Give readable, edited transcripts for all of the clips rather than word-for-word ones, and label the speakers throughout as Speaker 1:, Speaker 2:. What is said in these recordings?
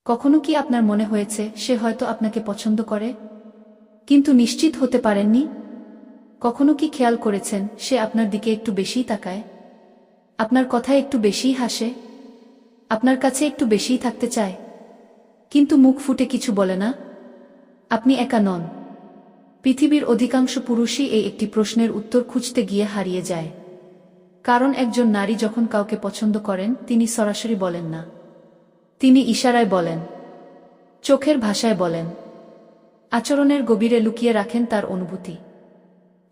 Speaker 1: কখনো কি আপনার মনে হয়েছে সে হয়তো আপনাকে পছন্দ করে, কিন্তু নিশ্চিত হতে পারেননি? কখনো কি খেয়াল করেছেন সে আপনার দিকে একটু বেশিই তাকায়, আপনার কথায় একটু বেশিই হাসে, আপনার কাছে একটু বেশিই থাকতে চায়, কিন্তু মুখ ফুটে কিছু বলে না? আপনি একা নন। পৃথিবীর অধিকাংশ পুরুষই এই একটি প্রশ্নের উত্তর খুঁজতে গিয়ে হারিয়ে যায়। কারণ একজন নারী যখন কাউকে পছন্দ করেন তিনি সরাসরি বলেন না, তিনি ইশারায় বলেন, চোখের ভাষায় বলেন, আচরণের গভীরে লুকিয়ে রাখেন তার অনুভূতি।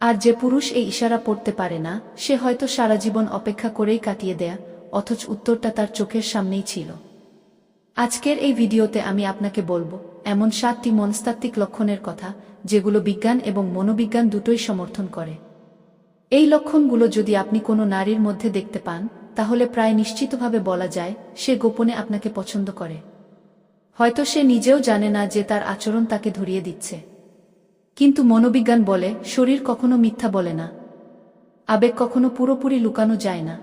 Speaker 1: আর যে পুরুষ এই ইশারা পড়তে পারে না, সে হয়তো সারা জীবন অপেক্ষা করেই কাটিয়ে দেয়া, অথচ উত্তরটা তার চোখের সামনেই ছিল। আজকের এই ভিডিওতে আমি আপনাকে বলবো এমন 7টি মনস্তাত্ত্বিক লক্ষণের কথা, যেগুলো বিজ্ঞান এবং মনোবিজ্ঞান দুটোই সমর্থন করে। এই লক্ষণগুলো যদি আপনি কোনো নারীর মধ্যে দেখতে পান, তাহলে প্রায় নিশ্চিতভাবে বলা যায় সে গোপনে আপনাকে পছন্দ করে। হয়তো সে নিজেও জানে না যে তার আচরণ তাকে ধরিয়ে দিচ্ছে। কিন্তু মনোবিজ্ঞান বলে শরীর কখনো মিথ্যা বলে না, আবেগ কখনো পুরোপুরি লুকানো যায় না।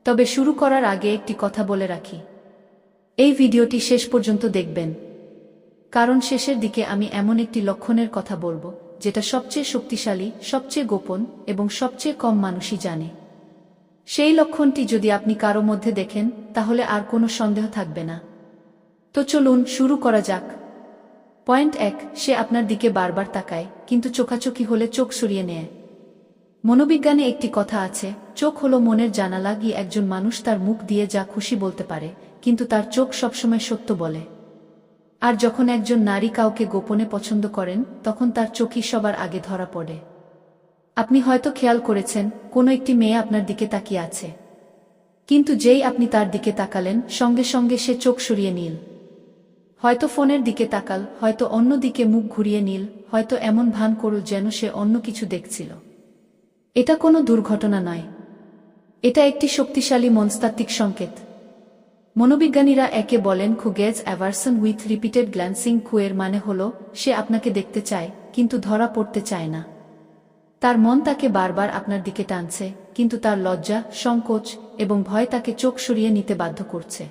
Speaker 1: তবে শুরু করার আগে একটি কথা বলে রাখি, এই ভিডিওটি শেষ পর্যন্ত দেখবেন, কারণ শেষের দিকে আমি এমন একটি লক্ষণের কথা বলবো যেটা সবচেয়ে শক্তিশালী, সবচেয়ে গোপন এবং সবচেয়ে কম মানুষই জানে। সেই লক্ষণটি যদি আপনি কারো মধ্যে দেখেন, তাহলে আর কোনো সন্দেহ থাকবে না। তো চলুন শুরু করা যাক। পয়েন্ট 1, সে আপনার দিকে বারবার তাকায়, কিন্তু চোখাচোখি হলে চোখ সরিয়ে নেয়। মনোবিজ্ঞানে একটি কথা আছে, চোখ হলো মনের জানালা। গিয়ে একজন মানুষ তার মুখ দিয়ে যা খুশি বলতে পারে, কিন্তু তার চোখ সবসময় সত্য বলে। আর যখন একজন নারী কাউকে গোপনে পছন্দ করেন, তখন তার চোখই সবার আগে ধরা পড়ে। আপনি হয়তো খেয়াল করেছেন কোনো একটি মেয়ে আপনার দিকে তাকিয়ে আছে, কিন্তু যেই আপনি তার দিকে তাকালেন, সঙ্গে সঙ্গে সে চোখ সরিয়ে নিল। হয়তো ফোনের দিকে তাকাল, হয়তো অন্য দিকে মুখ ঘুরিয়ে নিল, হয়তো এমন ভান করল যেন সে অন্য কিছু দেখছিল। এটা কোনো দুর্ঘটনা নয়, এটা একটি শক্তিশালী মনস্তাত্ত্বিক সংকেত। মনোবিজ্ঞানীরা একে বলেন খু গেজ অ্যাভারসন উইথ রিপিটেড গ্ল্যান্সিং। খুয়ের মানে হলো সে আপনাকে দেখতে চায় কিন্তু ধরা পড়তে চায় না। তার মন তাকে বারবার আপনার দিকে টানছে, কিন্তু তার লজ্জা, সংকোচ এবং ভয় তাকে চোখ সরিয়ে নিতে বাধ্য করছে।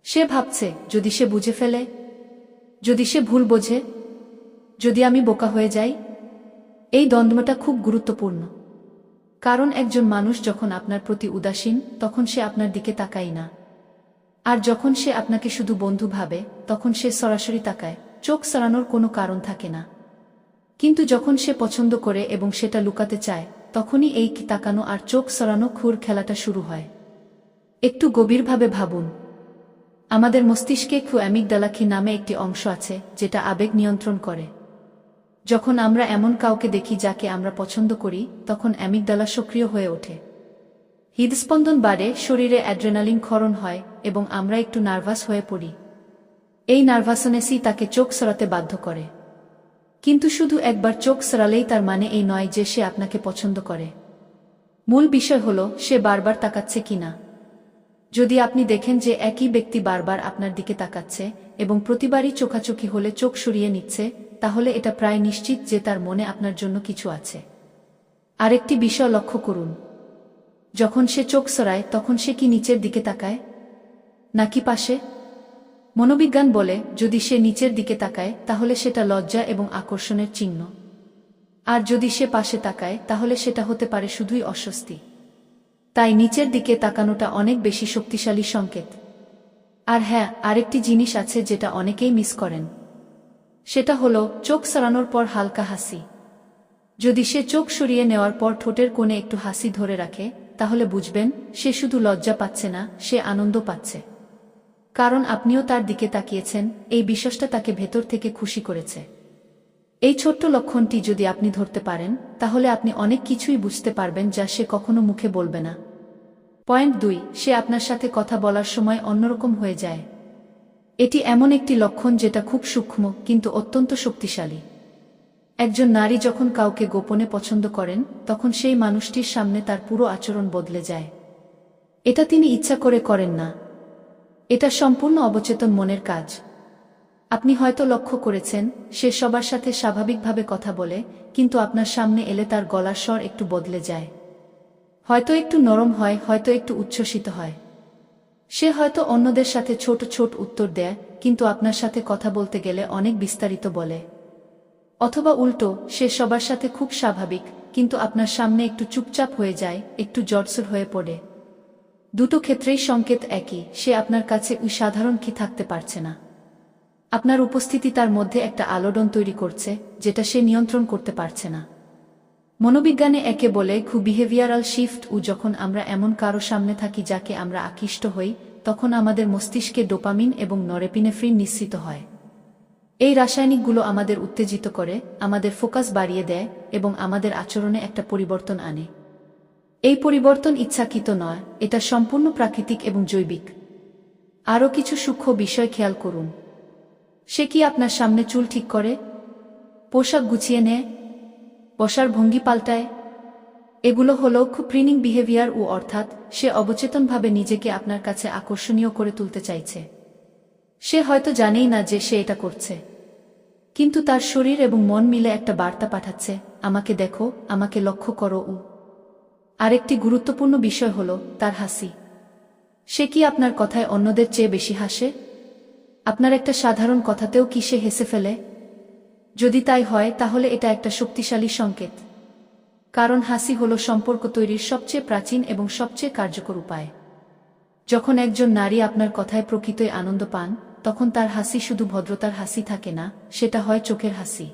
Speaker 1: সে ভাবছে, যদি সে বুঝে ফেলে, যদি সে ভুল বোঝে, যদি আমি বোকা হয়ে যাই। এই দ্বন্দ্বটা খুব গুরুত্বপূর্ণ, কারণ একজন মানুষ যখন আপনার প্রতি উদাসীন, তখন সে আপনার দিকে তাকায় না। আর যখন সে আপনাকে শুধু বন্ধু ভাবে, তখন সে সরাসরি তাকায়, চোখ সরানোর কোনো কারণ থাকে না। কিন্তু যখন সে পছন্দ করে এবং সেটা লুকাতে চায়, তখনই এই তাকানো আর চোখ সরানো খুর খেলাটা শুরু হয়। একটু গভীরভাবে ভাবুন, আমাদের মস্তিষ্কে অ্যামিগডালা নামে একটি অংশ আছে যেটা আবেগ নিয়ন্ত্রণ করে। যখন আমরা এমন কাউকে দেখি যাকে আমরা পছন্দ করি, তখন অ্যামিগডালা সক্রিয় হয়ে ওঠে। হৃদস্পন্দন বাড়ে, শরীরে অ্যাড্রেনালিন ক্ষরণ হয় এবং আমরা একটু নার্ভাস হয়ে পড়ি। এই নার্ভাসনেসই তাকে চোখ সরাতে বাধ্য করে। কিন্তু শুধু একবার চোখ সরালেই তার মানে এই নয় যে সে আপনাকে পছন্দ করে। মূল বিষয় হলো সে বারবার তাকাচ্ছে কিনা। যদি আপনি দেখেন যে একই ব্যক্তি বারবার আপনার দিকে তাকাচ্ছে এবং প্রতিবারই চোখাচোখি হলে চোখ সরিয়ে নিচ্ছে, তাহলে এটা প্রায় নিশ্চিত যে তার মনে আপনার জন্য কিছু আছে। আরেকটি বিষয় লক্ষ্য করুন, যখন সে চোখ সরায় তখন সে কি নিচের দিকে তাকায় নাকি পাশে? মনোবিজ্ঞান বলে যদি সে নিচের দিকে তাকায়, তাহলে সেটা লজ্জা এবং আকর্ষণের চিহ্ন। আর যদি সে পাশে তাকায়, তাহলে সেটা হতে পারে শুধুই অস্বস্তি। তাই নিচের দিকে তাকানোটা অনেক বেশি শক্তিশালী সংকেত। আর হ্যাঁ, আরেকটি জিনিস আছে যেটা অনেকেই মিস করেন, সেটা হলো চোখ সরানোর পর হালকা হাসি। যদি সে চোখ সরিয়ে নেওয়ার পর ঠোঁটের কোণে একটু হাসি ধরে রাখে, তাহলে বুঝবেন সে শুধু লজ্জা পাচ্ছে না, সে আনন্দ পাচ্ছে। কারণ আপনিও তার দিকে তাকিয়েছেন, এই বিশ্বাসটা তাকে ভেতর থেকে খুশি করেছে। এই ছোট্ট লক্ষণটি যদি আপনি ধরতে পারেন, তাহলে আপনি অনেক কিছুই বুঝতে পারবেন যা সে কখনো মুখে বলবে না। পয়েন্ট 2, সে আপনার সাথে কথা বলার সময় অন্যরকম হয়ে যায়। এটি এমন একটি লক্ষণ যেটা খুব সূক্ষ্ম কিন্তু অত্যন্ত শক্তিশালী। একজন নারী যখন কাউকে গোপনে পছন্দ করেন, তখন সেই মানুষটির সামনে তার পুরো আচরণ বদলে যায়। এটা তিনি ইচ্ছা করে করেন না, এটা সম্পূর্ণ অবচেতন মনের কাজ। আপনি হয়তো লক্ষ্য করেছেন সে সবার সাথে স্বাভাবিকভাবে কথা বলে, কিন্তু আপনার সামনে এলে তার গলার স্বর একটু বদলে যায়। হয়তো একটু নরম হয়, হয়তো একটু উচ্ছ্বসিত হয়। সে হয়তো অন্যদের সাথে ছোট ছোট উত্তর দেয়, কিন্তু আপনার সাথে কথা বলতে গেলে অনেক বিস্তারিত বলে। অথবা উল্টো, সে সবার সাথে খুব স্বাভাবিক, কিন্তু আপনার সামনে একটু চুপচাপ হয়ে যায়, একটু জড়সড় হয়ে পড়ে। দুটো ক্ষেত্রেই সংকেত একই, সে আপনার কাছে ওই সাধারণ কি থাকতে পারছে না। আপনার উপস্থিতি তার মধ্যে একটা আলোড়ন তৈরি করছে, যেটা সে নিয়ন্ত্রণ করতে পারছে না। মনোবিজ্ঞানে একে বলে বিহেভিয়ারাল শিফট। যখন আমরা এমন কারো সামনে থাকি যাকে আমরা আকৃষ্ট হই, তখন আমাদের মস্তিষ্কে ডোপামিন এবং নরএপিনেফ্রিন নিঃসৃত হয়। এই রাসায়নিকগুলো আমাদের উত্তেজিত করে, আমাদের ফোকাস বাড়িয়ে দেয় এবং আমাদের আচরণে একটা পরিবর্তন আনে। এই পরিবর্তন ইচ্ছাকৃত নয়, এটা সম্পূর্ণ প্রাকৃতিক এবং জৈবিক। আরও কিছু সূক্ষ্ম বিষয় খেয়াল করুন। সে কি আপনার সামনে চুল ঠিক করে, পোশাক গুছিয়ে নেয়, বসার ভঙ্গি পাল্টায়? এগুলো হলো প্রিনিং বিহেভিয়ার, অর্থাৎ সে অবচেতনভাবে নিজেকে আপনার কাছে আকর্ষণীয় করে তুলতে চাইছে। সে হয়তো জানেই না যে সে এটা করছে, কিন্তু তার শরীর এবং মন মিলে একটা বার্তা পাঠাচ্ছে, আমাকে দেখো, আমাকে লক্ষ্য করো। আরেকটি গুরুত্বপূর্ণ বিষয় হলো তার হাসি। সে কি আপনার কথায় অন্যদের চেয়ে বেশি হাসে? আপনার একটা সাধারণ কথাতেও কি সে হেসে ফেলে? যদি তাই হয়, তাহলে এটা একটা শক্তিশালী সংকেত। কারণ হাসি হলো সম্পর্ক তৈরির সবচেয়ে প্রাচীন এবং সবচেয়ে কার্যকর উপায়। যখন একজন নারী আপনার কথায় প্রকৃতই আনন্দ পান, তখন তার হাসি শুধু ভদ্রতার হাসি থাকে না, সেটা হয় চোখের হাসি।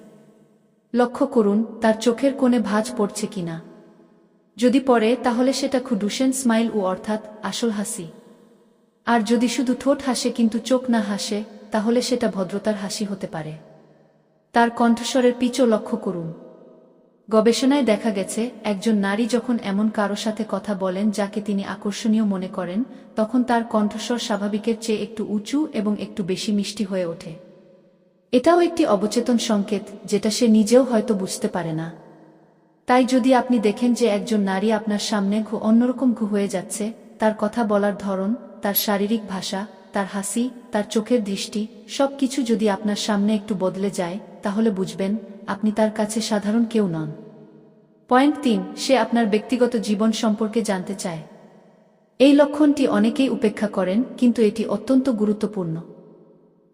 Speaker 1: লক্ষ্য করুন তার চোখের কোণে ভাঁজ পড়ছে কিনা। যদি পড়ে, তাহলে সেটা ডুশেন স্মাইল, অর্থাৎ আসল হাসি। আর যদি শুধু ঠোঁট হাসে কিন্তু চোখ না হাসে, তাহলে সেটা ভদ্রতার হাসি হতে পারে। তার কণ্ঠস্বরের পিচও লক্ষ্য করুন। গবেষণায় দেখা গেছে, একজন নারী যখন এমন কারো সাথে কথা বলেন যাকে তিনি আকর্ষণীয় মনে করেন, তখন তার কণ্ঠস্বর স্বাভাবিকের চেয়ে একটু উঁচু এবং একটু বেশি মিষ্টি হয়ে ওঠে। এটাও একটি অবচেতন সংকেত, যেটা সে নিজেও হয়তো বুঝতে পারে না। তাই যদি আপনি দেখেন যে একজন নারী আপনার সামনে অন্যরকম হয়ে যাচ্ছে, তার কথা বলার ধরন, তার শারীরিক ভাষা, তার হাসি, তার চোখের দৃষ্টি, সব কিছু যদি আপনার সামনে একটু বদলে যায়, তাহলে বুঝবেন আপনি তার কাছে সাধারণ কেউ নন। পয়েন্ট 3, সে আপনার ব্যক্তিগত জীবন সম্পর্কে জানতে চায়। এই লক্ষণটি অনেকেই উপেক্ষা করেন, কিন্তু এটি অত্যন্ত গুরুত্বপূর্ণ।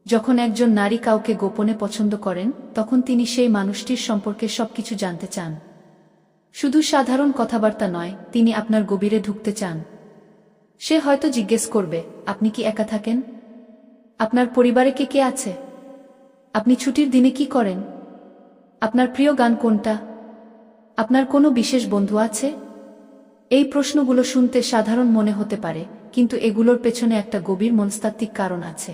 Speaker 1: যখন একজন নারী কাউকে গোপনে পছন্দ করেন, তখন তিনি সেই মানুষটির সম্পর্কে সবকিছু জানতে চান। শুধু সাধারণ কথাবার্তা নয়, তিনি আপনার গভীরে ঢুকতে চান। সে হয়তো জিজ্ঞেস করবে, আপনি কি একা থাকেন? আপনার পরিবারে কে কে আছে? আপনি ছুটির দিনে কি করেন? আপনার প্রিয় গান কোনটা? আপনার কোনো বিশেষ বন্ধু আছে? এই প্রশ্নগুলো শুনতে সাধারণ মনে হতে পারে, কিন্তু এগুলোর পেছনে একটা গভীর মনস্তাত্ত্বিক কারণ আছে।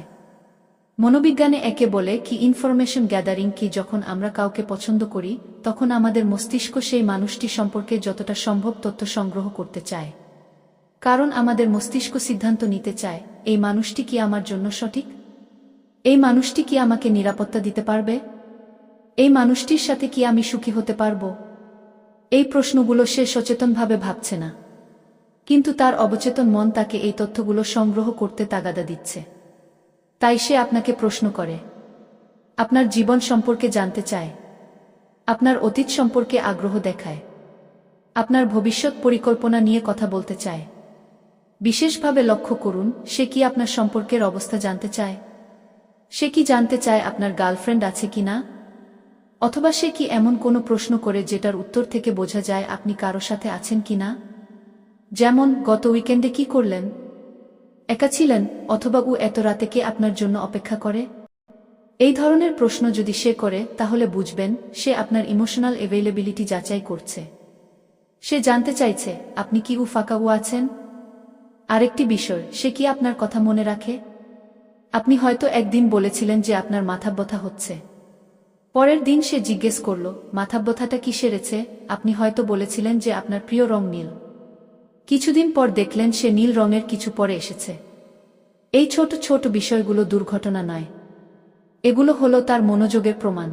Speaker 1: মনোবিজ্ঞানে একে বলে ইনফরমেশন গ্যাদারিং। যখন আমরা কাউকে পছন্দ করি, তখন আমাদের মস্তিষ্ক সেই মানুষটি সম্পর্কে যতটা সম্ভব তথ্য সংগ্রহ করতে চায়। কারণ আমাদের মস্তিষ্ক সিদ্ধান্ত নিতে চায়, এই মানুষটি কি আমার জন্য সঠিক? এই মানুষটি কি আমাকে নিরাপত্তা দিতে পারবে? এই মানুষটির সাথে কি আমি সুখী হতে পারব? এই প্রশ্নগুলো সে সচেতনভাবে ভাবছে না, কিন্তু তার অবচেতন মন তাকে এই তথ্যগুলো সংগ্রহ করতে তাগাদা দিচ্ছে। তাই সে আপনাকে প্রশ্ন করে, আপনার জীবন সম্পর্কে জানতে চায়, আপনার অতীত সম্পর্কে আগ্রহ দেখায়, আপনার ভবিষ্যৎ পরিকল্পনা নিয়ে কথা বলতে চায়। বিশেষভাবে লক্ষ্য করুন, সে কি আপনার সম্পর্কের অবস্থা জানতে চায়? সে কি জানতে চায় আপনার গার্লফ্রেন্ড আছে কিনা? অথবা সে কি এমন কোনো প্রশ্ন করে যেটার উত্তর থেকে বোঝা যায় আপনি কারো সাথে আছেন কিনা? যেমন, গত উইকেন্ডে কি করলেন? একা ছিলেন? অথবা এত রাতে কে আপনার জন্য অপেক্ষা করে? এই ধরনের প্রশ্ন যদি সে করে, তাহলে বুঝবেন সে আপনার ইমোশনাল অ্যাভেইলেবিলিটি যাচাই করছে। সে জানতে চাইছে আপনি কি ফাঁকা আছেন। আরেকটি বিষয়, সে কি আপনার কথা মনে রাখে? আপনি হয়তো একদিন বলেছিলেন যে আপনার মাথা ব্যথা হচ্ছে। পরের দিন সে জিজ্ঞেস করল, মাথা ব্যথাটা কি সেরেছে? আপনি হয়তো বলেছিলেন যে আপনার প্রিয় রং নীল। কিছুদিন পর দেখলেন সে নীল রঙের কিছু পরে এসেছে। এই ছোট ছোট বিষয়গুলো দুর্ঘটনা নয়, এগুলো হলো তার মনোযোগের প্রমাণ।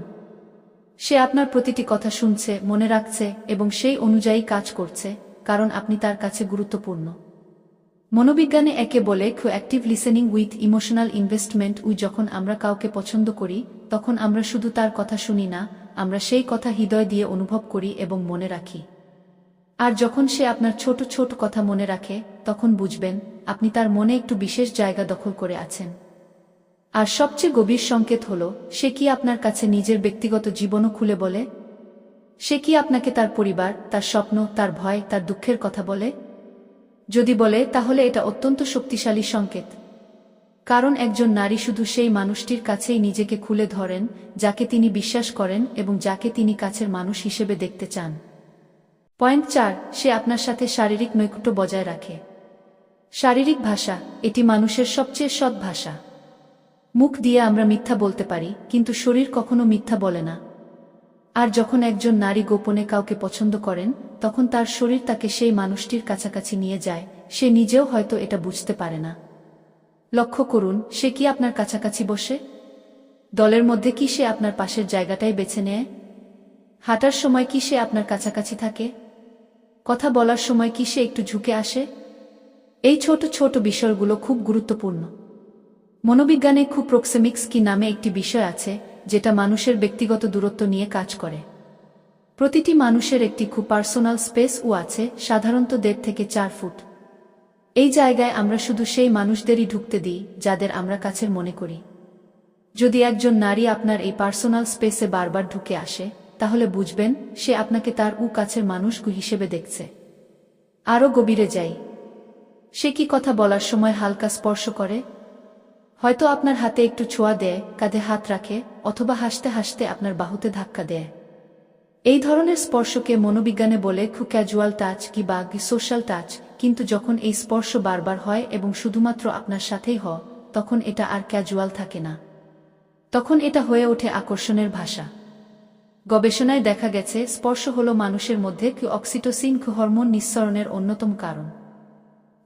Speaker 1: সে আপনার প্রতিটি কথা শুনছে, মনে রাখছে এবং সেই অনুযায়ী কাজ করছে, কারণ আপনি তার কাছে গুরুত্বপূর্ণ। মনোবিজ্ঞানে একে বলে active listening with emotional investment. যখন আমরা কাউকে পছন্দ করি, তখন আমরা শুধু তার কথা শুনি না, আমরা সেই কথা হৃদয় দিয়ে অনুভব করি এবং মনে রাখি। আর যখন সে আপনার ছোট ছোট কথা মনে রাখে, তখন বুঝবেন আপনি তার মনে একটু বিশেষ জায়গা দখল করে আছেন। আর সবচেয়ে গভীর সংকেত হল, সে কি আপনার কাছে নিজের ব্যক্তিগত জীবনও খুলে বলে? সে কি আপনাকে তার পরিবার, তার স্বপ্ন, তার ভয়, তার দুঃখের কথা বলে? যদি বলে, তাহলে এটা অত্যন্ত শক্তিশালী সংকেত। কারণ একজন নারী শুধু সেই মানুষটির কাছেই নিজেকে খুলে ধরেন যাকে তিনি বিশ্বাস করেন এবং যাকে তিনি কাছের মানুষ হিসেবে দেখতে চান। পয়েন্ট 4, সে আপনার সাথে শারীরিক নৈকট্য বজায় রাখে। শারীরিক ভাষা, এটি মানুষের সবচেয়ে সৎ ভাষা। মুখ দিয়ে আমরা মিথ্যা বলতে পারি, কিন্তু শরীর কখনো মিথ্যা বলে না। আর যখন একজন নারী গোপনে কাউকে পছন্দ করেন, তখন তার শরীর তাকে সেই মানুষটির কাছাকাছি নিয়ে যায়, সে নিজেও হয়তো এটা বুঝতে পারে না। লক্ষ্য করুন, সে কি আপনার কাছাকাছি বসে? দলের মধ্যে কি সে আপনার পাশের জায়গাটাই বেছে নেয়? হাঁটার সময় কি সে আপনার কাছাকাছি থাকে? কথা বলার সময় কি সে একটু ঝুঁকে আসে? এই ছোট ছোট বিষয়গুলো খুব গুরুত্বপূর্ণ। মনোবিজ্ঞানে খুব প্রক্সেমিক্স কি নামে একটি বিষয় আছে, যেটা মানুষের ব্যক্তিগত দূরত্ব নিয়ে কাজ করে। প্রতিটি মানুষের একটি খুব পার্সোনাল স্পেস আছে, সাধারণত 1.5 থেকে 4 ফুট। এই জায়গায় আমরা শুধু সেই মানুষদেরই ঢুকতে দিই যাদের আমরা কাছের মনে করি। যদি একজন নারী আপনার এই পার্সোনাল স্পেসে বারবার ঢুকে আসে, তাহলে বুঝবেন সে আপনাকে তার কাছের মানুষ হিসেবে দেখছে। আরও গভীরে যাই, সে কি কথা বলার সময় হালকা স্পর্শ করে? হয়তো আপনার হাতে একটু ছোঁয়া দেয়, কাঁধে হাত রাখে, অথবা হাসতে হাসতে আপনার বাহুতে ধাক্কা দেয়। এই ধরনের স্পর্শকে মনোবিজ্ঞানে বলে ক্যাজুয়াল টাচ বা সোশ্যাল টাচ। কিন্তু যখন এই স্পর্শ বারবার হয় এবং শুধুমাত্র আপনার সাথেই হয়, তখন এটা আর ক্যাজুয়াল থাকে না। তখন এটা হয়ে ওঠে আকর্ষণের ভাষা। গবেষণায় দেখা গেছে, স্পর্শ হলো মানুষের মধ্যে অক্সিটোসিন হরমোন নিঃসরণের অন্যতম কারণ।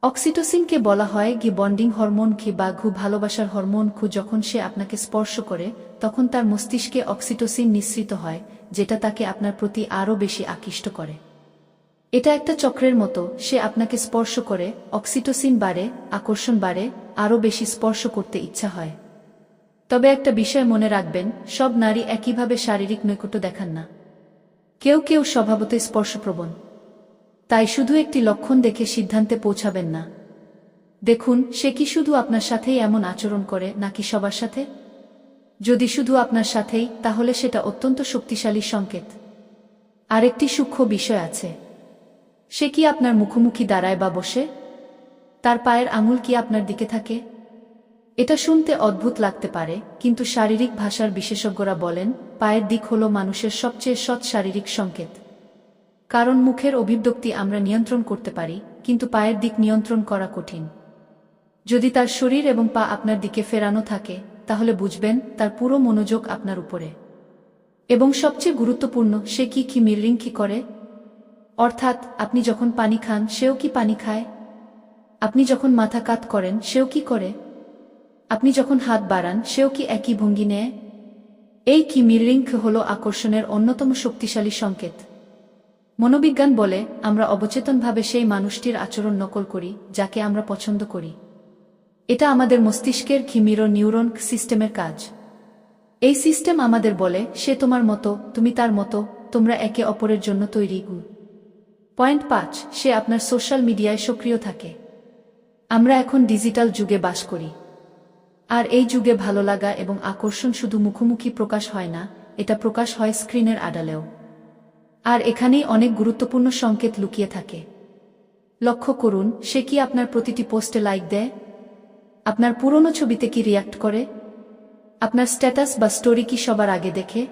Speaker 1: অক্সিটোসিনকে বলা হয় বন্ডিং হরমোন বা ভালোবাসার হরমোন। যখন সে আপনাকে স্পর্শ করে, তখন তার মস্তিষ্কে অক্সিটোসিন নিঃসৃত হয়, যেটা তাকে আপনার প্রতি আরও বেশি আকৃষ্ট করে। এটা একটা চক্রের মতো, সে আপনাকে স্পর্শ করে, অক্সিটোসিন বাড়ে, আকর্ষণ বাড়ে, আরও বেশি স্পর্শ করতে ইচ্ছা হয়। তবে একটা বিষয় মনে রাখবেন, সব নারী একইভাবে শারীরিক নৈকট্য দেখান না। কেউ কেউ স্বভাবতই স্পর্শপ্রবণ। তাই শুধু একটি লক্ষণ দেখে সিদ্ধান্তে পৌঁছাবেন না। দেখুন, সে কি শুধু আপনার সাথেই এমন আচরণ করে নাকি সবার সাথে। যদি শুধু আপনার সাথেই, তাহলে সেটা অত্যন্ত শক্তিশালী সংকেত। আরেকটি সূক্ষ্ম বিষয় আছে, সে কি আপনার মুখোমুখি দাঁড়ায় বা বসে? তার পায়ের আঙুল কি আপনার দিকে থাকে? এটা শুনতে অদ্ভুত লাগতে পারে, কিন্তু শারীরিক ভাষার বিশেষজ্ঞরা বলেন পায়ের দিক হলো মানুষের সবচেয়ে সৎ শারীরিক সংকেত। কারণ মুখের অভিব্যক্তি আমরা নিয়ন্ত্রণ করতে পারি, কিন্তু পায়ের দিক নিয়ন্ত্রণ করা কঠিন। যদি তার শরীর এবং পা আপনার দিকে ফেরানো থাকে, তাহলে বুঝবেন তার পুরো মনোযোগ আপনার উপরে। এবং সবচেয়ে গুরুত্বপূর্ণ, সে কি মিররিং করে? অর্থাৎ, আপনি যখন পানি খান, সেও কি পানি খায়? আপনি যখন মাথা কাত করেন, সেও কি করে? আপনি যখন হাত বাড়ান, সেও কি একই ভঙ্গি নেয়? এই মিররিং হলো আকর্ষণের অন্যতম শক্তিশালী সংকেত। মনোবিজ্ঞান বলে, আমরা অবচেতনভাবে সেই মানুষটির আচরণ নকল করি যাকে আমরা পছন্দ করি। এটা আমাদের মস্তিষ্কের মিরর নিউরন সিস্টেমের কাজ। এই সিস্টেম আমাদের বলে, সে তোমার মতো, তুমি তার মতো, তোমরা একে অপরের জন্য তৈরি। পয়েন্ট 5, সে আপনার সোশ্যাল মিডিয়ায় সক্রিয় থাকে। আমরা এখন ডিজিটাল যুগে বাস করি। আর এই যুগে ভালো লাগা এবং আকর্ষণ শুধু মুখোমুখি প্রকাশ হয় না, এটা প্রকাশ হয় স্ক্রিনের আড়ালেও। আর এখানেই অনেক গুরুত্বপূর্ণ সংকেত লুকিয়ে থাকে। লক্ষ্য করুন, সে কি আপনার প্রতিটি পোস্টে লাইক দেয়? আপনার পুরনো ছবিতে কি রিয়্যাক্ট করে? আপনার স্ট্যাটাস বা স্টোরি কি সবার আগে দেখে?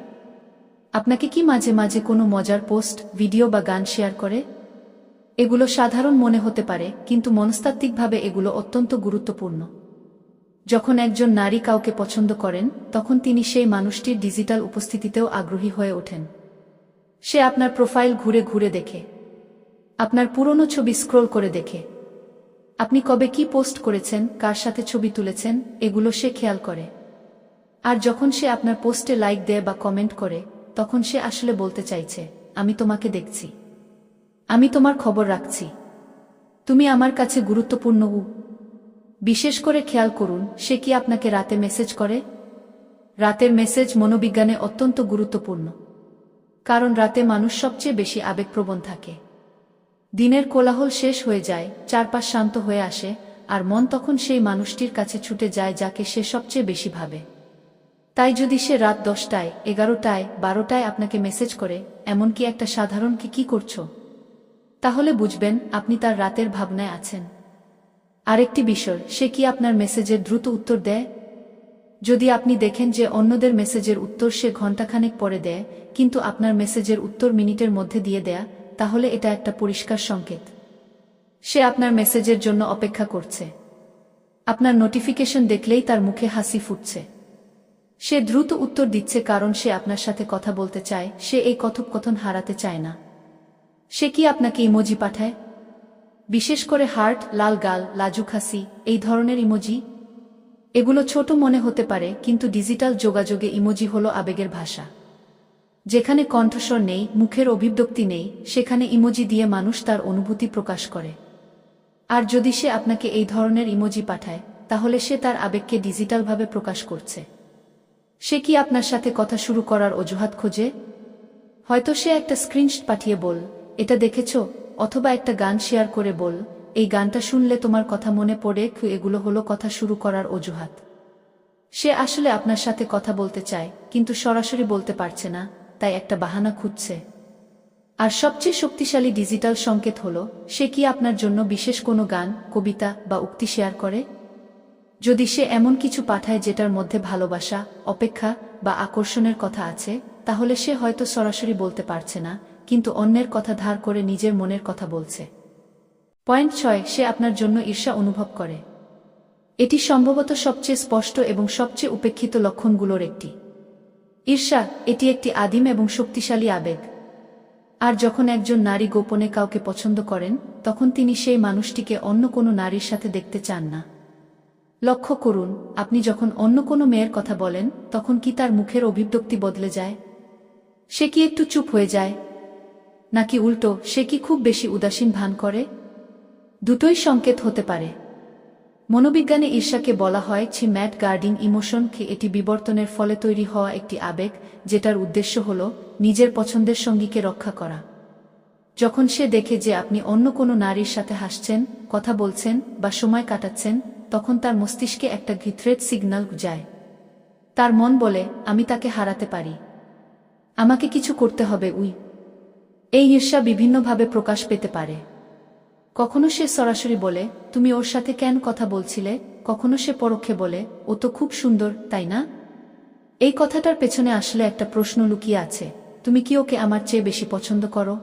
Speaker 1: আপনাকে কি মাঝে মাঝে কোনো মজার পোস্ট, ভিডিও বা গান শেয়ার করে? এগুলো সাধারণ মনে হতে পারে, কিন্তু মনস্তাত্ত্বিকভাবে এগুলো অত্যন্ত গুরুত্বপূর্ণ। যখন একজন নারী কাউকে পছন্দ করেন, তখন তিনি সেই মানুষটির ডিজিটাল উপস্থিতিতেও আগ্রহী হয়ে ওঠেন। সে আপনার প্রোফাইল ঘুরে ঘুরে দেখে, আপনার পুরনো ছবি স্ক্রোল করে দেখে, আপনি কবে কি পোস্ট করেছেন, কার সাথে ছবি তুলেছেন, এগুলো সে খেয়াল করে। আর যখন সে আপনার পোস্টে লাইক দেয় বা কমেন্ট করে, তখন সে আসলে বলতে চাইছে, আমি তোমাকে দেখছি, আমি তোমার খবর রাখছি, তুমি আমার কাছে গুরুত্বপূর্ণ। বিশেষ করে খেয়াল করুন, সে কি আপনাকে রাতে মেসেজ করে? রাতের মেসেজ মনোবিজ্ঞানে অত্যন্ত গুরুত্বপূর্ণ। কারণ রাতে মানুষ সবচেয়ে বেশি আবেগপ্রবণ থাকে। দিনের কোলাহল শেষ হয়ে যায়, চারপাশ শান্ত হয়ে আসে, আর মন তখন সেই মানুষটির কাছে ছুটে যায় যাকে সে সবচেয়ে বেশি ভাবে। তাই যদি সে রাত 10টায়, 11টায়, 12টায় আপনাকে মেসেজ করে, এমনকি একটা সাধারণ কি করছো, তাহলে বুঝবেন আপনি তার রাতের ভাবনায় আছেন। আরেকটি বিষয়, সে কি আপনার মেসেজের দ্রুত উত্তর দেয়? যদি আপনি দেখেন যে অন্যদের মেসেজের উত্তর সে ঘণ্টাখানেক পরে দেয়, কিন্তু আপনার মেসেজের উত্তর মিনিটের মধ্যে দিয়ে দেয়া, তাহলে এটা একটা পরিষ্কার সংকেত। সে আপনার মেসেজের জন্য অপেক্ষা করছে। আপনার নোটিফিকেশন দেখলেই তার মুখে হাসি ফুটছে। সে দ্রুত উত্তর দিচ্ছে কারণ সে আপনার সাথে কথা বলতে চায়, সে এই কথোপকথন হারাতে চায় না। সে কি আপনাকে ইমোজি পাঠায়? বিশেষ করে হার্ট, লাল গাল, লাজুক হাসি, এই ধরনের ইমোজি? এগুলো ছোট মনে হতে পারে, কিন্তু ডিজিটাল যোগাযোগে ইমোজি হলো আবেগের ভাষা। যেখানে কণ্ঠস্বর নেই, মুখের অভিব্যক্তি নেই, সেখানে ইমোজি দিয়ে মানুষ তার অনুভূতি প্রকাশ করে। আর যদি সে আপনাকে এই ধরনের ইমোজি পাঠায়, তাহলে সে তার আবেগকে ডিজিটালভাবে প্রকাশ করছে। সে কি আপনার সাথে কথা শুরু করার অজুহাত খোঁজে? হয়তো সে একটা স্ক্রিনশট পাঠিয়ে বল, এটা দেখেছ, অথবা একটা গান শেয়ার করে বল, এই গানটা শুনলে তোমার কথা মনে পড়ে। এগুলো হলো কথা শুরু করার অজুহাত। সে আসলে আপনার সাথে কথা বলতে চায়, কিন্তু সরাসরি বলতে পারছে না, তাই একটা বাহানা খুঁজছে। আর সবচেয়ে শক্তিশালী ডিজিটাল সংকেত হলো, সে কি আপনার জন্য বিশেষ কোনো গান, কবিতা বা উক্তি শেয়ার করে? যদি সে এমন কিছু পাঠায় যেটার মধ্যে ভালোবাসা, অপেক্ষা বা আকর্ষণের কথা আছে, তাহলে সে হয়তো সরাসরি বলতে পারছে না, কিন্তু অন্যের কথা ধার করে নিজের মনের কথা বলছে। পয়েন্ট 6, সে আপনার জন্য ঈর্ষা অনুভব করে। এটি সম্ভবত সবচেয়ে স্পষ্ট এবং সবচেয়ে উপেক্ষিত লক্ষণগুলোর একটি। ঈর্ষা, এটি একটি আদিম এবং শক্তিশালী আবেগ। আর যখন একজন নারী গোপনে কাউকে পছন্দ করেন, তখন তিনি সেই মানুষটিকে অন্য কোনো নারীর সাথে দেখতে চান না। লক্ষ্য করুন, আপনি যখন অন্য কোনো মেয়ের কথা বলেন, তখন কি তার মুখের অভিব্যক্তি বদলে যায়? সে কি একটু চুপ হয়ে যায়? নাকি উল্টো, সে কি খুব বেশি উদাসীন ভান করে? দুটোই সংকেত হতে পারে। মনোবিজ্ঞানে ঈর্ষাকে বলা হয় ম্যাট গার্ডিং ইমোশন। এটি বিবর্তনের ফলে তৈরি হওয়া একটি আবেগ, যেটার উদ্দেশ্য হল নিজের পছন্দের সঙ্গীকে রক্ষা করা। যখন সে দেখে যে আপনি অন্য কোনো নারীর সাথে হাসছেন, কথা বলছেন বা সময় কাটাচ্ছেন, তখন তার মস্তিষ্কে একটা থ্রেট সিগন্যাল যায়। তার মন বলে, আমি তাকে হারাতে পারি, আমাকে কিছু করতে হবে। এই ঈর্ষা বিভিন্নভাবে প্রকাশ পেতে পারে। কখনো সে সরাসরি বলে, তুমি ওর সাথে কেন কথা বলছিলে? কখনো সে পরোক্ষে বলে, ও তো খুব সুন্দর, তাই না? এই কথাটার পেছনে আসলে একটা প্রশ্ন লুকিয়ে আছে, তুমি কি ওকে আমার চেয়ে বেশি পছন্দ করো?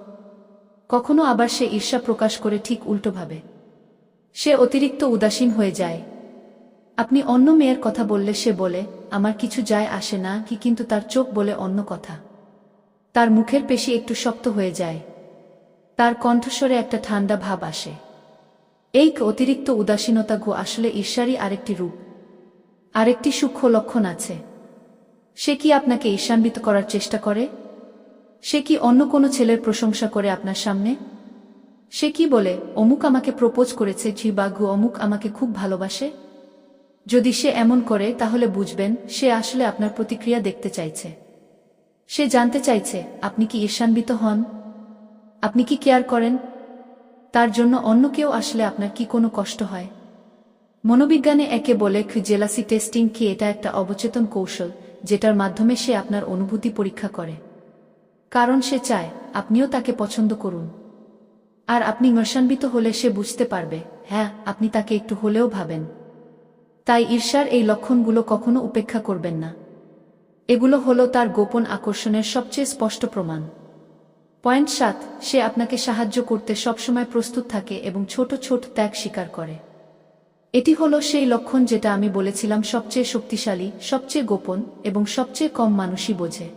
Speaker 1: কখনো আবার সে ঈর্ষা প্রকাশ করে ঠিক উল্টোভাবে। সে অতিরিক্ত উদাসীন হয়ে যায়। আপনি অন্য মেয়ের কথা বললে সে বলে, আমার কিছু যায় আসে না, কিন্তু তার চোখ বলে অন্য কথা। তার মুখের পেশি একটু শক্ত হয়ে যায়। তার কণ্ঠস্বরে একটা ঠান্ডা ভাব আসে। এই অতিরিক্ত উদাসীনতা আসলে ঈর্ষারই আরেকটি রূপ। আরেকটি সূক্ষ্ম লক্ষণ আছে। সে কি আপনাকে ঈর্ষান্বিত করার চেষ্টা করে? সে কি অন্য কোনো ছেলের প্রশংসা করে আপনার সামনে? সে কি বলে, অমুক আমাকে প্রপোজ করেছে, বা অমুক আমাকে খুব ভালোবাসে? যদি সে এমন করে, তাহলে বুঝবেন সে আসলে আপনার প্রতিক্রিয়া দেখতে চাইছে। সে জানতে চাইছে, আপনি কি ঈর্ষান্বিত হন? আপনি কি কেয়ার করেন? তার জন্য অন্য কেউ আসলে আপনার কি কোনো কষ্ট হয়? মনোবিজ্ঞানে একে বলে জেলাসি টেস্টিং। এটা একটা অবচেতন কৌশল, যেটার মাধ্যমে সে আপনার অনুভূতি পরীক্ষা করে। কারণ সে চায় আপনিও তাকে পছন্দ করুন। আর আপনি ঈর্ষান্বিত হলে সে বুঝতে পারবে, হ্যাঁ, আপনি তাকে একটু হলেও ভাবেন। তাই ঈর্ষার এই লক্ষণগুলো কখনো উপেক্ষা করবেন না। এগুলো হলো তার গোপন আকর্ষণের সবচেয়ে স্পষ্ট প্রমাণ। পয়েন্ট 7, সে আপনাকে সাহায্য করতে সবসময় প্রস্তুত থাকে এবং ছোট ছোট ত্যাগ স্বীকার করে। এটি হলো সেই লক্ষণ যেটা আমি বলেছিলাম সবচেয়ে শক্তিশালী, সবচেয়ে গোপন এবং সবচেয়ে কম মানুষই বোঝে।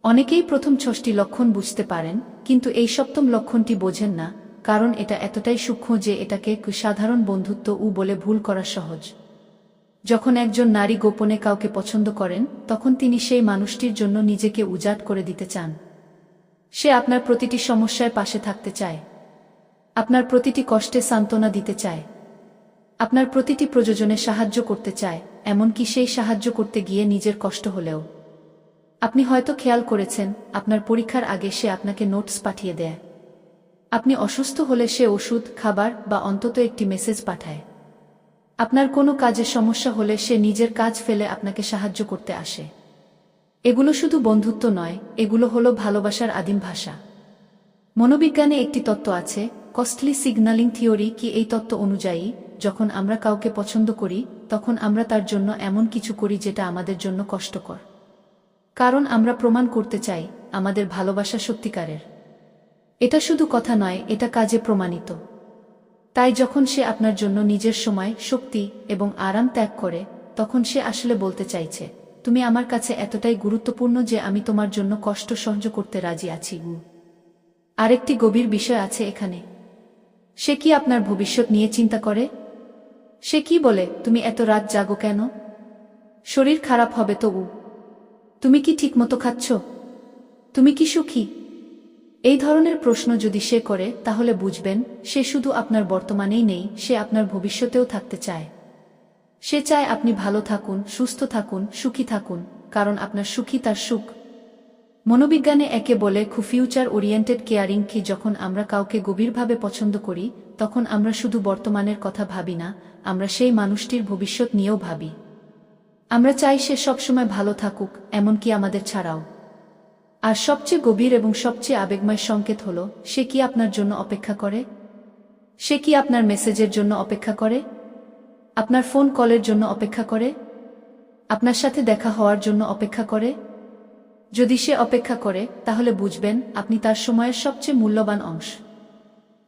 Speaker 1: অনেকেই প্রথম 6টি লক্ষণ বুঝতে পারেন, কিন্তু এই 7ম লক্ষণটি বোঝেন না, কারণ এটা এতটাই সূক্ষ্ম যে এটাকে সাধারণ বন্ধুত্ব বলে ভুল করা সহজ। যখন একজন নারী গোপনে কাউকে পছন্দ করেন, তখন তিনি সেই মানুষটির জন্য নিজেকে উজাড় করে দিতে চান। সে আপনার প্রতিটি সমস্যায় পাশে থাকতে চায়, আপনার প্রতিটি কষ্টে সান্ত্বনা দিতে চায়, আপনার প্রতিটি প্রয়োজনে সাহায্য করতে চায়, এমনকি সেই সাহায্য করতে গিয়ে নিজের কষ্ট হলেও। আপনি হয়তো খেয়াল করেছেন, আপনার পরীক্ষার আগে সে আপনাকে নোটস পাঠিয়ে দেয়। আপনি অসুস্থ হলে সে ওষুধ, খাবার বা অন্তত একটি মেসেজ পাঠায়। আপনার কোনো কাজে সমস্যা হলে সে নিজের কাজ ফেলে আপনাকে সাহায্য করতে আসে। এগুলো শুধু বন্ধুত্ব নয়, এগুলো হলো ভালোবাসার আদিম ভাষা। মনোবিজ্ঞানে একটি তত্ত্ব আছে, কস্টলি সিগন্যালিং থিওরি, কি এই তত্ত্ব অনুযায়ী যখন আমরা কাউকে পছন্দ করি তখন আমরা তার জন্য এমন কিছু করি যেটা আমাদের জন্য কষ্টকর। কারণ আমরা প্রমাণ করতে চাই আমাদের ভালোবাসা সত্যিকারের। এটা শুধু কথা নয়, এটা কাজে প্রমাণিত। তাই যখন সে আপনার জন্য নিজের সময়, শক্তি এবং আরাম ত্যাগ করে, তখন সে আসলে বলতে চাইছে, তুমি আমার কাছে এতটাই গুরুত্বপূর্ণ যে আমি তোমার জন্য কষ্ট সহ্য করতে রাজি আছি। আরেকটি গভীর বিষয় আছে এখানে। সে কি আপনার ভবিষ্যৎ নিয়ে চিন্তা করে? সে কি বলে, তুমি এত রাত জাগো কেন? শরীর খারাপ হবে তো? তুমি কি ঠিকমতো খাচ্ছ? তুমি কি সুখী? এই ধরনের প্রশ্ন যদি সে করে, তাহলে বুঝবেন সে শুধু আপনার বর্তমানেই নেই, সে আপনার ভবিষ্যতেও থাকতে চায়। সে চায় আপনি ভালো থাকুন, সুস্থ থাকুন, সুখী থাকুন, কারণ আপনার সুখী তার সুখ। মনোবিজ্ঞানে একে বলে ফিউচার ওরিয়েন্টেড কেয়ারিং, কি যখন আমরা কাউকে গভীরভাবে পছন্দ করি তখন আমরা শুধু বর্তমানের কথা ভাবি না, আমরা সেই মানুষটির ভবিষ্যৎ নিয়েও ভাবি। আমরা চাই সে সবসময় ভালো থাকুক, এমনকি আমাদের ছাড়াও। আর সবচেয়ে গভীর এবং সবচেয়ে আবেগময় সংকেত হল, সে কি আপনার জন্য অপেক্ষা করে? সে কি আপনার মেসেজের জন্য অপেক্ষা করে? আপনার ফোন কলের জন্য অপেক্ষা করে? আপনার সাথে দেখা হওয়ার জন্য অপেক্ষা করে? যদি সে অপেক্ষা করে, তাহলে বুঝবেন আপনি তার সময়ের সবচেয়ে মূল্যবান অংশ।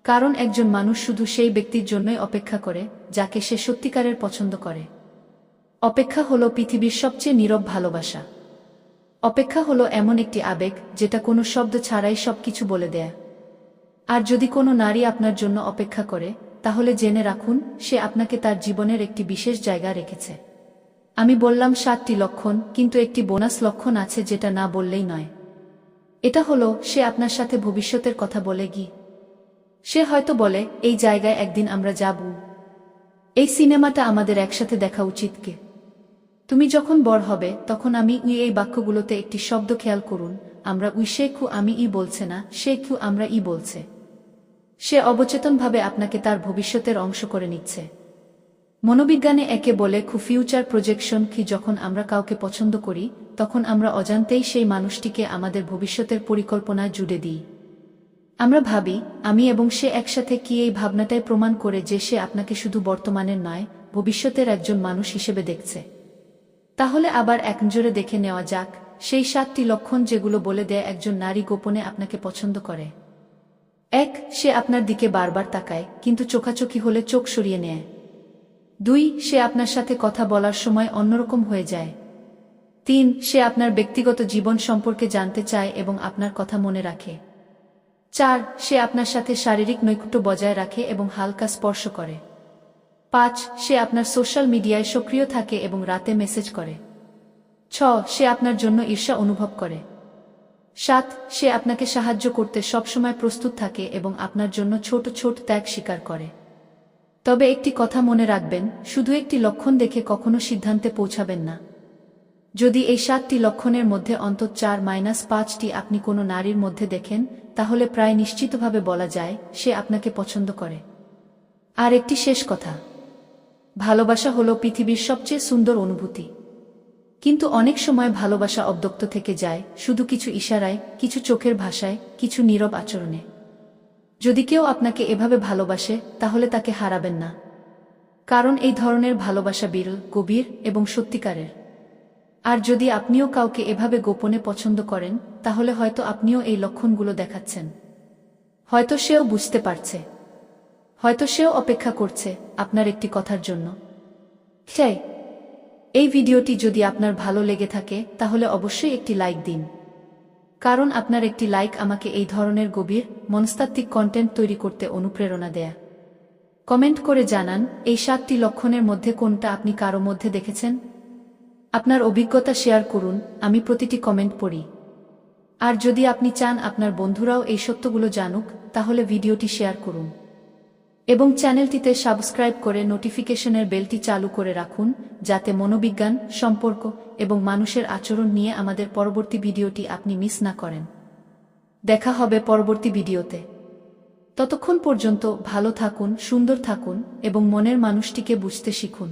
Speaker 1: কারণ একজন মানুষ শুধু সেই ব্যক্তির জন্যই অপেক্ষা করে যাকে সে সত্যিকারের পছন্দ করে। অপেক্ষা হলো পৃথিবীর সবচেয়ে নীরব ভালোবাসা। অপেক্ষা হলো এমন একটি আবেগ যেটা কোনো শব্দ ছাড়াই সবকিছু বলে দেয়। আর যদি কোনো নারী আপনার জন্য অপেক্ষা করে, তাহলে জেনে রাখুন সে আপনাকে তার জীবনের একটি বিশেষ জায়গা রেখেছে। আমি বললাম 7টি লক্ষণ, কিন্তু একটি বোনাস লক্ষণ আছে যেটা না বললেই নয়। এটা হলো সে আপনার সাথে ভবিষ্যতের কথা বলে গি। সে হয়তো বলে, এই জায়গায় একদিন আমরা যাব, এই সিনেমাটা আমাদের একসাথে দেখা উচিত কে, তুমি যখন বড় হবে তখন আমি এই বাক্যগুলোতে একটি শব্দ খেয়াল করুন, আমরা সে আমি বলছে না, সে আমরা বলছে। সে অবচেতনভাবে আপনাকে তার ভবিষ্যতের অংশ করে নিচ্ছে। মনোবিজ্ঞানে একে বলে ফিউচার প্রজেকশন, কি যখন আমরা কাউকে পছন্দ করি তখন আমরা অজান্তেই সেই মানুষটিকে আমাদের ভবিষ্যতের পরিকল্পনায় জুড়ে দিই। আমরা ভাবি আমি এবং সে একসাথে, কি এই ভাবনাটাই প্রমাণ করে যে সে আপনাকে শুধু বর্তমানের নয়, ভবিষ্যতের একজন মানুষ হিসেবে দেখছে। তাহলে আবার একজোরে দেখে নেওয়া যাক সেই 7টি লক্ষণ যেগুলো বলে দেয় একজন নারী গোপনে আপনাকে পছন্দ করে। 1. সে আপনার দিকে বারবার তাকায়, কিন্তু চোখাচোখি হলে চোখ সরিয়ে নেয়। 2. সে আপনার সাথে কথা বলার সময় অন্যরকম হয়ে যায়। 3. সে আপনার ব্যক্তিগত জীবন সম্পর্কে জানতে চায় এবং আপনার কথা মনে রাখে। 4. সে আপনার সাথে শারীরিক নৈকট্য বজায় রাখে এবং হালকা স্পর্শ করে। 5. সে আপনার সোশ্যাল মিডিয়ায় সক্রিয় থাকে এবং রাতে মেসেজ করে। 6. সে আপনার জন্য ঈর্ষা অনুভব করে। 7. সে আপনাকে সাহায্য করতে সবসময় প্রস্তুত থাকে এবং আপনার জন্য ছোট ছোট ত্যাগ স্বীকার করে। তবে একটি কথা মনে রাখবেন, শুধু একটি লক্ষণ দেখে কখনো সিদ্ধান্তে পৌঁছাবেন না। যদি এই 7টি লক্ষণের মধ্যে অন্তত 4-5টি আপনি কোনো নারীর মধ্যে দেখেন, তাহলে প্রায় নিশ্চিতভাবে বলা যায় সে আপনাকে পছন্দ করে। আর একটি শেষ কথা, ভালোবাসা হলো পৃথিবীর সবচেয়ে সুন্দর অনুভূতি। কিন্তু অনেক সময় ভালোবাসা অব্যক্ত থেকে যায়, শুধু কিছু ইশারায়, কিছু চোখের ভাষায়, কিছু নীরব আচরণে। যদি কেউ আপনাকে এভাবে ভালোবাসে, তাহলে তাকে হারাবেন না। কারণ এই ধরনের ভালোবাসা বিরল, গভীর এবং সত্যিকারের। আর যদি আপনিও কাউকে এভাবে গোপনে পছন্দ করেন, তাহলে হয়তো আপনিও এই লক্ষণগুলো দেখাচ্ছেন। হয়তো সেও বুঝতে পারছে, হয়তো সেও অপেক্ষা করছে আপনার একটি কথার জন্য। চাই এই ভিডিওটি যদি আপনার ভালো লেগে থাকে, তাহলে অবশ্যই একটি লাইক দিন। কারণ আপনার একটি লাইক আমাকে এই ধরনের গভীর মনস্তাত্ত্বিক কন্টেন্ট তৈরি করতে অনুপ্রেরণা দেয়। কমেন্ট করে জানান এই 7টি লক্ষণের মধ্যে কোনটা আপনি কারো মধ্যে দেখেছেন। আপনার অভিজ্ঞতা শেয়ার করুন, আমি প্রতিটি কমেন্ট পড়ি। আর যদি আপনি চান আপনার বন্ধুরাও এই সত্যগুলো জানুক, তাহলে ভিডিওটি শেয়ার করুন এবং চ্যানেলটিতে সাবস্ক্রাইব করে নোটিফিকেশনের বেলটি চালু করে রাখুন, যাতে মনোবিজ্ঞান, সম্পর্ক এবং মানুষের আচরণ নিয়ে আমাদের পরবর্তী ভিডিওটি আপনি মিস না করেন। দেখা হবে পরবর্তী ভিডিওতে। ততক্ষণ পর্যন্ত ভালো থাকুন, সুন্দর থাকুন এবং মনের মানুষটিকে বুঝতে শিখুন।